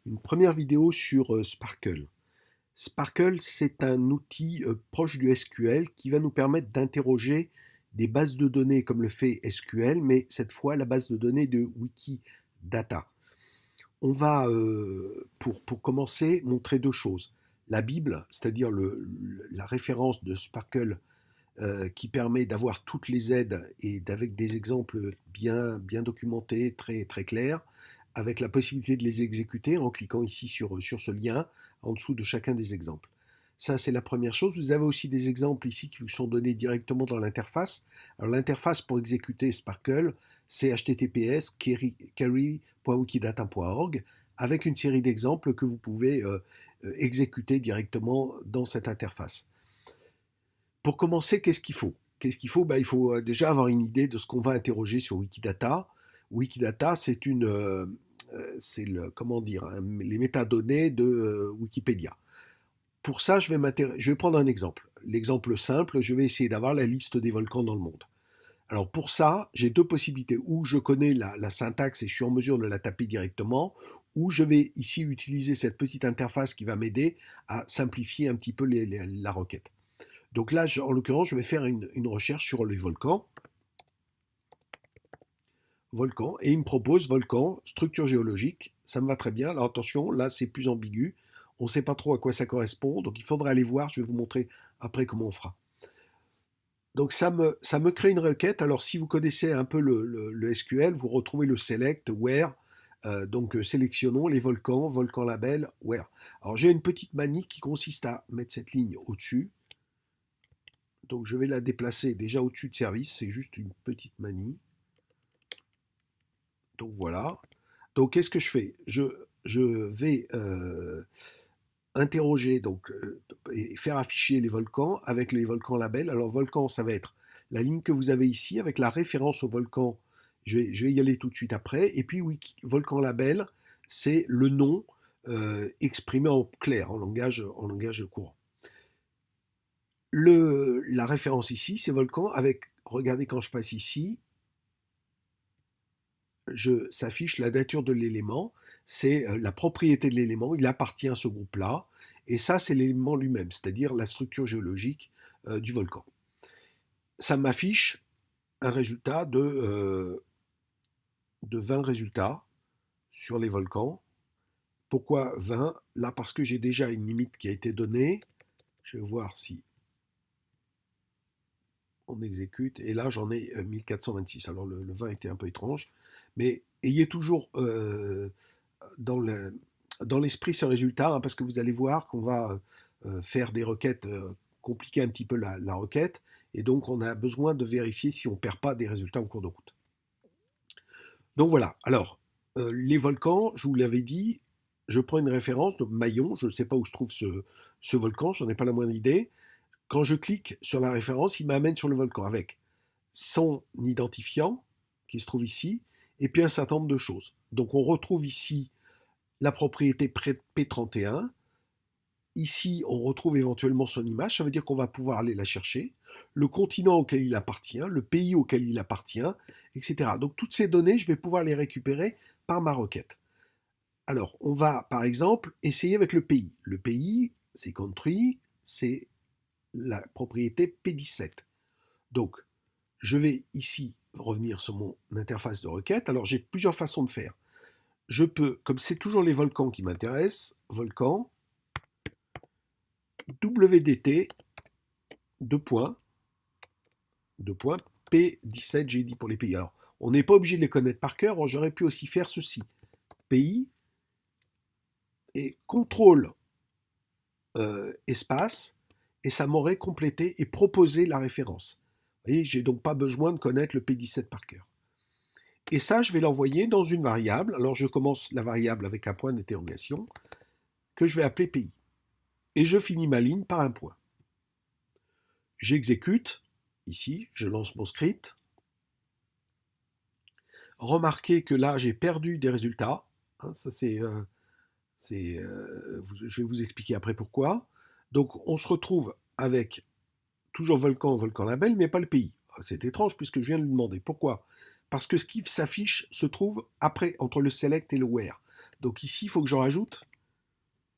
une première vidéo sur Sparkle. Sparkle, c'est un outil proche du SQL qui va nous permettre d'interroger des bases de données comme le fait SQL, mais cette fois la base de données de Wikidata. On va, pour commencer, montrer deux choses. La Bible, c'est-à-dire la référence de Sparkle qui permet d'avoir toutes les aides et avec des exemples bien documentés, très clairs, avec la possibilité de les exécuter en cliquant ici sur ce lien en dessous de chacun des exemples. Ça, c'est la première chose. Vous avez aussi des exemples ici qui vous sont donnés directement dans l'interface. Alors, l'interface pour exécuter Sparkle, c'est https query.wikidata.org avec une série d'exemples que vous pouvez exécuter directement dans cette interface. Pour commencer, qu'est-ce qu'il faut? Qu'est-ce qu'il faut? Il faut déjà avoir une idée de ce qu'on va interroger sur Wikidata. Wikidata, c'est comment dire, les métadonnées de Wikipédia. Pour ça, je vais prendre un exemple. L'exemple simple, je vais essayer d'avoir la liste des volcans dans le monde. Alors pour ça, j'ai deux possibilités. Ou je connais la syntaxe et je suis en mesure de la taper directement, ou je vais ici utiliser cette petite interface qui va m'aider à simplifier un petit peu la requête. Donc là, en l'occurrence, je vais faire une recherche sur les volcans. Et il me propose volcan, structure géologique, ça me va très bien. Alors attention, là c'est plus ambigu, on ne sait pas trop à quoi ça correspond, donc il faudra aller voir, je vais vous montrer après comment on fera. Donc ça me crée une requête. Alors si vous connaissez un peu le SQL, vous retrouvez le select, where, donc sélectionnons les volcans, volcan label, where. Alors j'ai une petite manie qui consiste à mettre cette ligne au-dessus. Donc je vais la déplacer déjà au-dessus de service, c'est juste une petite manie. Donc voilà. Donc qu'est-ce que je fais? Je vais interroger et faire afficher les volcans avec les volcans labels. Alors volcan, ça va être la ligne que vous avez ici avec la référence au volcan. Je vais y aller tout de suite après. Et puis volcan label, c'est le nom exprimé en clair, en langage courant. La référence ici, c'est volcan avec, regardez quand je passe ici, s'affiche la nature de l'élément, c'est la propriété de l'élément, il appartient à ce groupe-là, et ça c'est l'élément lui-même, c'est-à-dire la structure géologique du volcan. Ça m'affiche un résultat de 20 résultats sur les volcans. Pourquoi 20? Là parce que j'ai déjà une limite qui a été donnée. Je vais voir si on exécute, et là j'en ai 1426. Alors le 20 était un peu étrange, mais ayez toujours dans l'esprit ce résultat, hein, parce que vous allez voir qu'on va faire des requêtes, compliquer un petit peu la requête, et donc on a besoin de vérifier si on ne perd pas des résultats en cours de route. Donc voilà, alors les volcans, je vous l'avais dit, je prends une référence, donc Mayon, je ne sais pas où se trouve ce volcan, j'en ai pas la moindre idée. Quand je clique sur la référence, il m'amène sur le volcan avec son identifiant, qui se trouve ici, et puis un certain nombre de choses. Donc on retrouve ici la propriété P31. Ici, on retrouve éventuellement son image, ça veut dire qu'on va pouvoir aller la chercher, le continent auquel il appartient, le pays auquel il appartient, etc. Donc toutes ces données, je vais pouvoir les récupérer par ma requête. Alors, on va par exemple essayer avec le pays. Le pays, c'est country, c'est la propriété P17. Donc, je vais ici revenir sur mon interface de requête. Alors, j'ai plusieurs façons de faire. Je peux, comme c'est toujours les volcans qui m'intéressent, volcan, WDT, P17, j'ai dit pour les pays. Alors, on n'est pas obligé de les connaître par cœur, j'aurais pu aussi faire ceci. Pays, et contrôle espace, et ça m'aurait complété et proposé la référence. Vous voyez, j'ai donc pas besoin de connaître le P17 par cœur. Et ça, je vais l'envoyer dans une variable. Alors, je commence la variable avec un point d'interrogation que je vais appeler pays. Et je finis ma ligne par un point. J'exécute. Ici, je lance mon script. Remarquez que là, j'ai perdu des résultats. Hein, ça, je vais vous expliquer après pourquoi. Donc, on se retrouve avec toujours volcan, volcan label, mais pas le pays. C'est étrange puisque je viens de lui demander. Pourquoi? Parce que ce qui s'affiche se trouve après, entre le select et le where. Donc ici, il faut que je rajoute,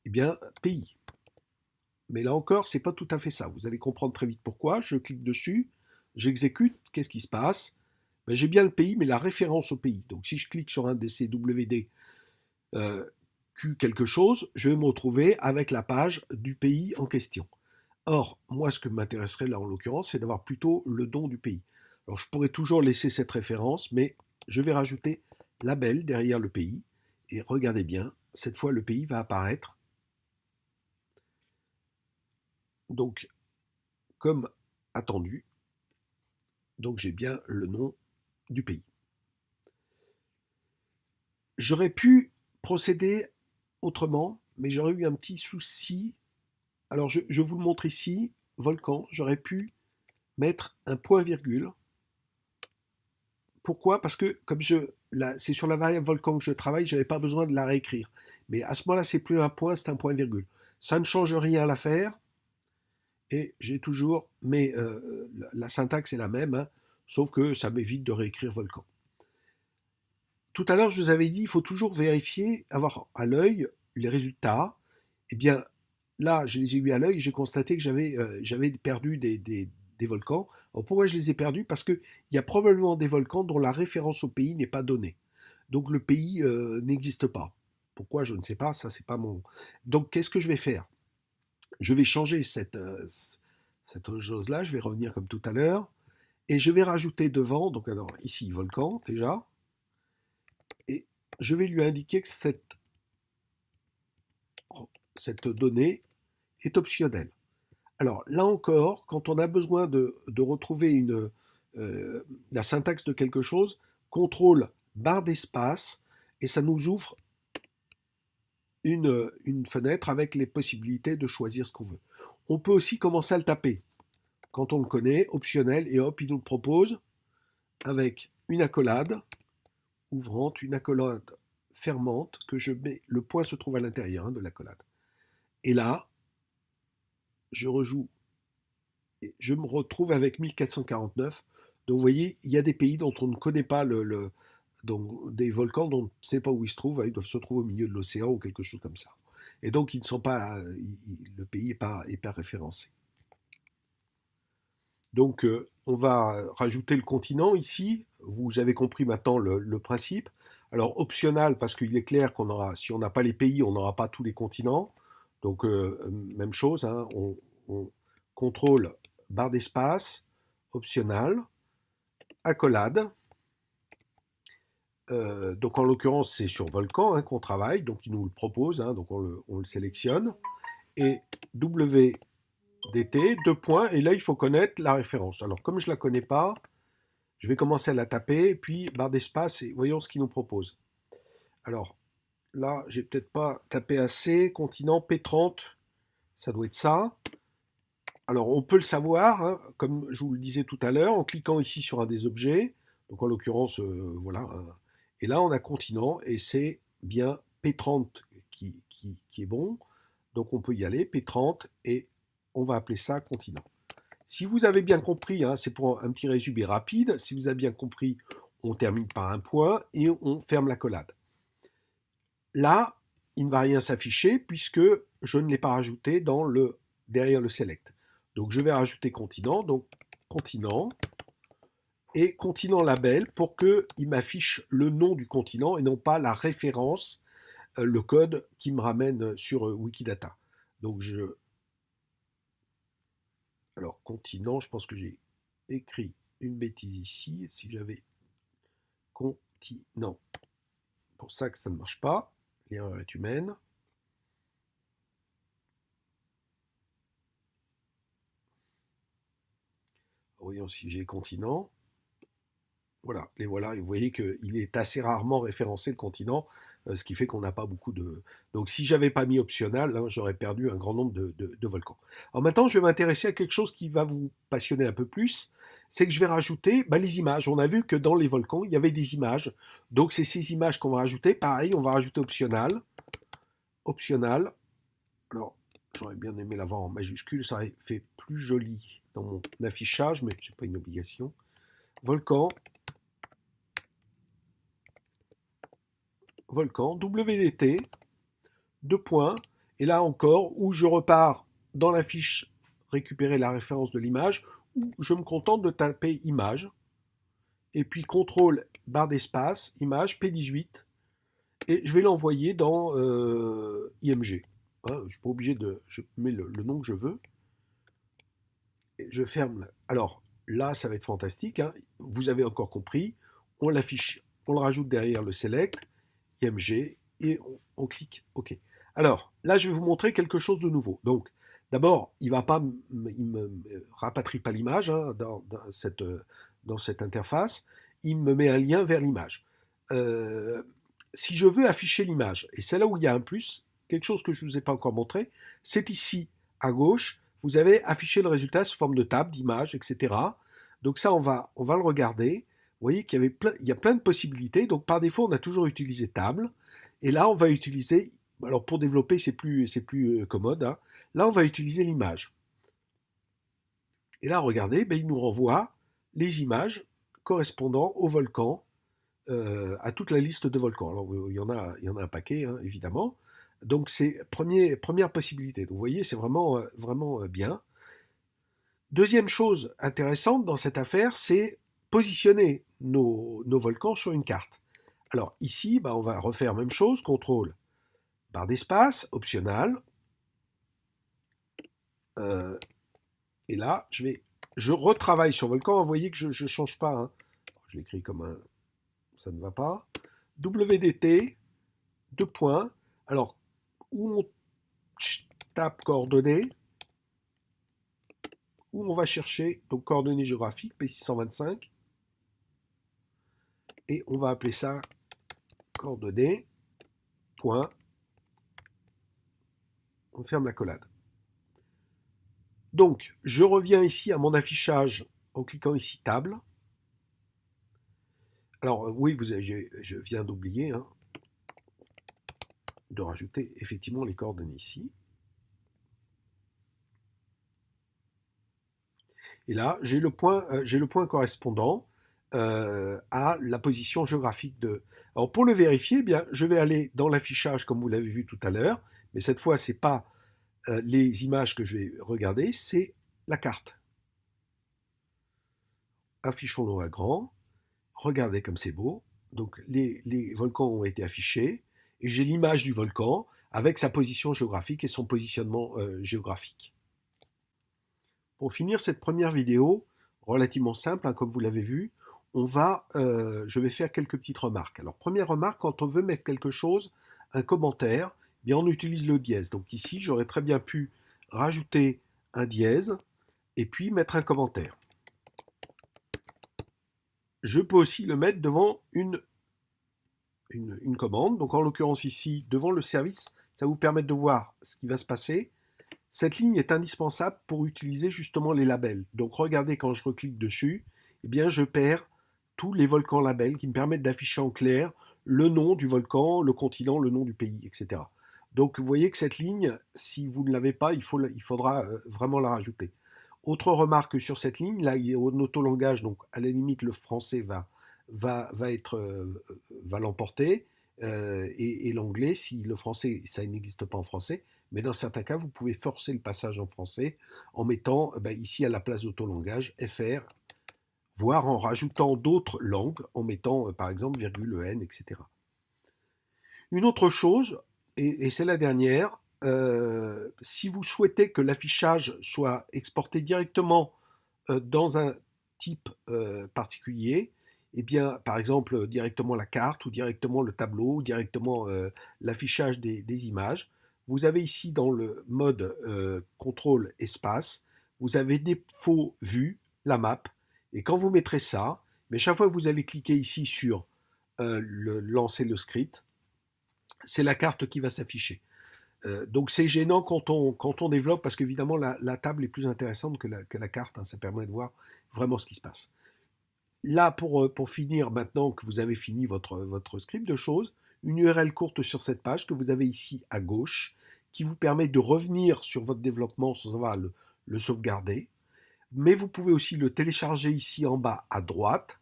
eh bien, pays. Mais là encore, c'est pas tout à fait ça. Vous allez comprendre très vite pourquoi. Je clique dessus, j'exécute, qu'est-ce qui se passe? Ben, j'ai bien le pays, mais la référence au pays. Donc si je clique sur un de ces WD Q quelque chose, je vais me retrouver avec la page du pays en question. Or, moi, ce que m'intéresserait là en l'occurrence, c'est d'avoir plutôt le nom du pays. Alors, je pourrais toujours laisser cette référence, mais je vais rajouter label derrière le pays. Et regardez bien, cette fois, le pays va apparaître. Donc, comme attendu, donc j'ai bien le nom du pays. J'aurais pu procéder autrement, mais j'aurais eu un petit souci. Alors, je vous le montre ici, volcan, j'aurais pu mettre un point-virgule. Pourquoi? Parce que comme c'est sur la variable volcan que je travaille, je n'avais pas besoin de la réécrire. Mais à ce moment-là, c'est plus un point, c'est un point-virgule. Ça ne change rien à l'affaire. Et j'ai toujours, mais la syntaxe est la même, hein, sauf que ça m'évite de réécrire volcan. Tout à l'heure, je vous avais dit, il faut toujours vérifier, avoir à l'œil les résultats. Eh bien, là, je les ai eu à l'œil, j'ai constaté que j'avais perdu des volcans. Alors pourquoi je les ai perdus? Parce qu'il y a probablement des volcans dont la référence au pays n'est pas donnée. Donc le pays n'existe pas. Pourquoi? Je ne sais pas, ça c'est pas mon... Donc qu'est-ce que je vais faire? Je vais changer cette chose-là, je vais revenir comme tout à l'heure, et je vais rajouter devant, donc alors ici volcan déjà, et je vais lui indiquer que cette donnée est optionnelle. Alors là encore, quand on a besoin de retrouver la syntaxe de quelque chose, contrôle barre d'espace, et ça nous ouvre une fenêtre avec les possibilités de choisir ce qu'on veut. On peut aussi commencer à le taper. Quand on le connaît, optionnel, et hop, il nous le propose avec une accolade ouvrante, une accolade fermante, que je mets, le point se trouve à l'intérieur de l'accolade. Et là, je rejoue, et je me retrouve avec 1449. Donc vous voyez, il y a des pays dont on ne connaît pas donc, des volcans dont on ne sait pas où ils se trouvent, ils doivent se trouver au milieu de l'océan ou quelque chose comme ça. Et donc ils ne sont pas, le pays n'est pas référencé. Donc on va rajouter le continent ici. Vous avez compris maintenant le principe. Alors optional parce qu'il est clair qu'on aura, si on n'a pas les pays, on n'aura pas tous les continents. Donc même chose, hein, on contrôle barre d'espace, optional, accolade. Donc en l'occurrence c'est sur volcan hein, qu'on travaille, donc il nous le propose, hein, donc on le sélectionne. Et WDT, deux points, et là il faut connaître la référence. Alors comme je ne la connais pas, je vais commencer à la taper, et puis barre d'espace, et voyons ce qu'il nous propose. Alors là, j'ai peut-être pas tapé assez, continent P30, ça doit être ça. Alors on peut le savoir, hein, comme je vous le disais tout à l'heure, en cliquant ici sur un des objets, donc en l'occurrence, voilà, et là on a continent, et c'est bien P30 qui est bon, donc on peut y aller, P30, et on va appeler ça continent. Si vous avez bien compris, hein, c'est pour un petit résumé rapide, si vous avez bien compris, on termine par un point et on ferme l'accolade. Là, il ne va rien s'afficher puisque je ne l'ai pas rajouté derrière le select. Donc je vais rajouter continent, donc continent, et continent label pour qu'il m'affiche le nom du continent et non pas la référence, le code qui me ramène sur Wikidata. Donc alors continent, je pense que j'ai écrit une bêtise ici, si j'avais continent. Pour ça que ça ne marche pas, l'erreur est humaine. Voyons si j'ai continent. Voilà, les voilà, et vous voyez qu'il est assez rarement référencé le continent, ce qui fait qu'on n'a pas beaucoup de... Donc si j'avais pas mis optional, hein, j'aurais perdu un grand nombre de volcans. Alors maintenant, je vais m'intéresser à quelque chose qui va vous passionner un peu plus, c'est que je vais rajouter les images. On a vu que dans les volcans, il y avait des images, donc c'est ces images qu'on va rajouter. Pareil, on va rajouter optional. Optional. Alors, j'aurais bien aimé l'avoir en majuscule, ça aurait fait plus joli dans mon affichage, mais ce n'est pas une obligation. Volcan. volcan, WDT, deux points, et là encore, où je repars dans la fiche récupérer la référence de l'image, où je me contente de taper image, et puis contrôle, barre d'espace, image, P18, et je vais l'envoyer dans IMG. Hein, je ne suis pas obligé de... Je mets le nom que je veux, et je ferme. Alors là, ça va être fantastique, hein. Vous avez encore compris, on l'affiche, on le rajoute derrière le select, IMG, et on clique OK. Alors, là, je vais vous montrer quelque chose de nouveau. Donc, d'abord, il me rapatrie pas l'image hein, dans cette interface. Il me met un lien vers l'image. Si je veux afficher l'image, et c'est là où il y a un plus, quelque chose que je ne vous ai pas encore montré, c'est ici, à gauche, vous avez affiché le résultat sous forme de table, d'image, etc. Donc ça, on va le regarder. Vous voyez qu'il y a plein de possibilités. Donc par défaut, on a toujours utilisé table. Et là, on va utiliser, alors pour développer, c'est plus commode. Hein. Là, on va utiliser l'image. Et là, regardez, ben, il nous renvoie les images correspondant au volcan, à toute la liste de volcans. Alors, il y en a un paquet, hein, évidemment. Donc, c'est première possibilité. Donc, vous voyez, c'est vraiment bien. Deuxième chose intéressante dans cette affaire, c'est positionner nos volcans sur une carte. Alors ici, on va refaire même chose, contrôle, barre d'espace, optional. Et là, je retravaille sur volcan. Vous voyez que je ne change pas. Hein. Je l'écris comme un... Ça ne va pas. WDT, deux points. Alors, où on tape coordonnées, où on va chercher donc coordonnées géographiques, P625. Et on va appeler ça coordonnées, point. On ferme la collade. Donc, je reviens ici à mon affichage en cliquant ici table. Alors, oui, je viens d'oublier hein, de rajouter effectivement les coordonnées ici. Et là, j'ai le point correspondant à la position géographique de... Alors, pour le vérifier, eh bien, je vais aller dans l'affichage comme vous l'avez vu tout à l'heure, mais cette fois, ce n'est pas les images que je vais regarder, c'est la carte. Affichons-le à grand. Regardez comme c'est beau. Donc les volcans ont été affichés et j'ai l'image du volcan avec sa position géographique et son positionnement géographique. Pour finir cette première vidéo, relativement simple, hein, comme vous l'avez vu, je vais faire quelques petites remarques. Alors première remarque, quand on veut mettre quelque chose, un commentaire, eh bien on utilise le dièse. Donc ici, j'aurais très bien pu rajouter un dièse et puis mettre un commentaire. Je peux aussi le mettre devant une commande. Donc en l'occurrence ici, devant le service, ça vous permet de voir ce qui va se passer. Cette ligne est indispensable pour utiliser justement les labels. Donc regardez, quand je reclique dessus, eh bien je perds tous les volcans labels qui me permettent d'afficher en clair le nom du volcan, le continent, le nom du pays, etc. Donc vous voyez que cette ligne, si vous ne l'avez pas, il faudra vraiment la rajouter. Autre remarque sur cette ligne, là il est en autolangage, donc à la limite le français va l'emporter, et l'anglais, si le français, ça n'existe pas en français, mais dans certains cas, vous pouvez forcer le passage en français en mettant ici à la place d'autolangage FR, voire en rajoutant d'autres langues, en mettant par exemple virgule EN, etc. Une autre chose, et c'est la dernière, si vous souhaitez que l'affichage soit exporté directement dans un type particulier, eh bien, par exemple, directement la carte, ou directement le tableau, ou directement l'affichage des images, vous avez ici dans le mode contrôle espace, vous avez défaut vue, la map, et quand vous mettrez ça, mais chaque fois que vous allez cliquer ici sur lancer le script, c'est la carte qui va s'afficher. Donc c'est gênant quand on développe, parce qu'évidemment la table est plus intéressante que la carte, hein, ça permet de voir vraiment ce qui se passe. Là, pour finir, maintenant que vous avez fini votre script de choses, une URL courte sur cette page que vous avez ici à gauche, qui vous permet de revenir sur votre développement sans avoir le sauvegarder. Mais vous pouvez aussi le télécharger ici en bas à droite,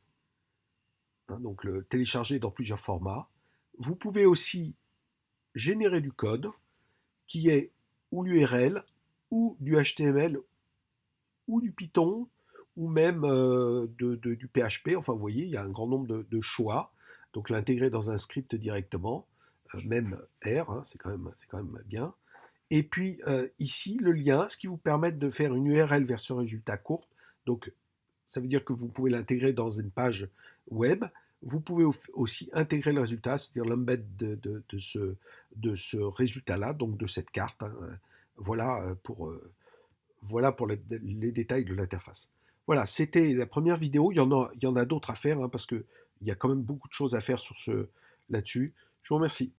hein, donc le télécharger dans plusieurs formats. Vous pouvez aussi générer du code qui est ou l'URL, ou du HTML, ou du Python, ou même du PHP. Enfin, vous voyez, il y a un grand nombre de choix. Donc l'intégrer dans un script directement, même R, hein, c'est quand même bien. Et puis ici, le lien, ce qui vous permet de faire une URL version résultat courte. Donc ça veut dire que vous pouvez l'intégrer dans une page web. Vous pouvez aussi intégrer le résultat, c'est-à-dire l'embed de ce résultat-là, donc de cette carte, hein. Voilà voilà pour les détails de l'interface. Voilà, c'était la première vidéo. Il y en a d'autres à faire, hein, parce qu'il y a quand même beaucoup de choses à faire sur là-dessus. Je vous remercie.